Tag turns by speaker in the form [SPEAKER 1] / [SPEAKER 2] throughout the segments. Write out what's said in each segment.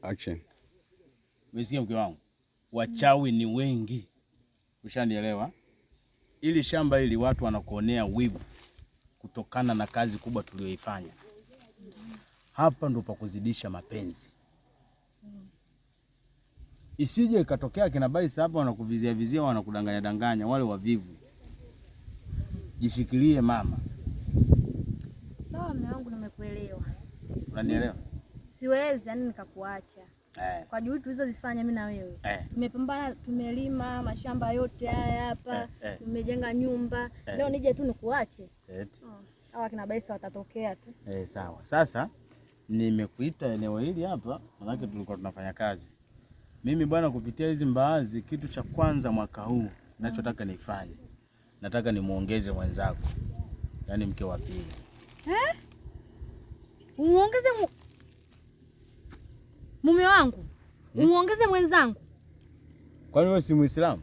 [SPEAKER 1] Action.
[SPEAKER 2] Umesikia mke wangu? Wachawi ni wengi. Ushanielewa? Ili shamba hili watu wanakuonea wivu kutokana na kazi kubwa tuliyoifanya. Hapa ndo pa kuzidisha mapenzi. Isije ikatokea kina Baisa hapa wanakuvizia vizia, wanakudanganya danganya, wale wavivu. Jishikilie mama.
[SPEAKER 3] Sawa mume wangu, nimekuelewa.
[SPEAKER 2] Unanielewa?
[SPEAKER 3] Siwezi yani nikakuacha. Kwa juhudi tulizozifanya mimi na wewe. Tumepambana, tumelima mashamba yote haya hapa, tumejenga nyumba. Leo nije tu nikuache. Hawa kina Baisa watatokea tu.
[SPEAKER 2] Sawa. Sasa nimekuita eneo hili hapa, maana tulikuwa tunafanya kazi. Mimi bwana, kupitia hizi mbaazi, kitu cha kwanza mwaka huu ninachotaka nifanye, nataka nimuongeze mwenzako, yaani mke wa pili.
[SPEAKER 3] Umuongeze mume wangu? Umuongeze mwenzangu?
[SPEAKER 2] Kwani wewe si Muislamu?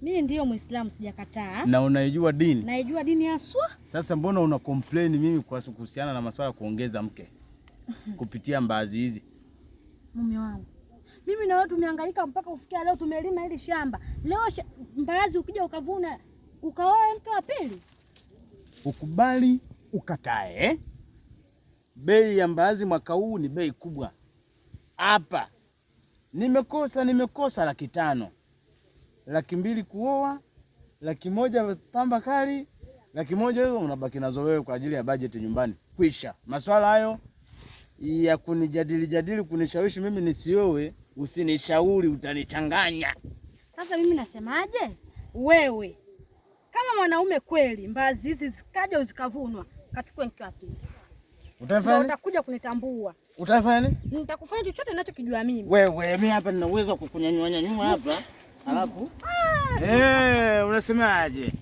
[SPEAKER 3] Mimi ndiyo Muislamu, sijakataa.
[SPEAKER 2] Na unaijua dini?
[SPEAKER 3] Naijua dini haswa.
[SPEAKER 2] Sasa mbona una complain mimi kwa kuhusiana na masuala kuongeza mke kupitia mbaazi hizi?
[SPEAKER 3] Mume wangu, mimi na wewe tumehangaika mpaka kufikia leo, tumelima hili shamba. Leo mbaazi ukija ukavuna ukaoa mke wa pili?
[SPEAKER 2] Ukubali ukatae. Bei ya mbaazi mwaka huu ni bei kubwa. Hapa nimekosa 500,000. 200,000 kuoa, 100,000 pamba kali, 100,000 hizo unabaki nazo wewe kwa ajili ya budget nyumbani. Kwisha. Masuala hayo ya kunijadili kunishawishi mimi nisioe, usinishauri, utanichanganya.
[SPEAKER 3] Sasa mimi nasemaje? Wewe kama mwanaume kweli, mbaazi hizi zikaja uzikavunwa, kachukue mke wa pili.
[SPEAKER 2] Utafanya?
[SPEAKER 3] Utakuja kunitambua.
[SPEAKER 2] Utafanya nini?
[SPEAKER 3] Nitakufanya chochote ninachokijua mimi.
[SPEAKER 2] Wewe mimi hapa nina uwezo wa kukunyanyua hapa. Alafu unasemaje?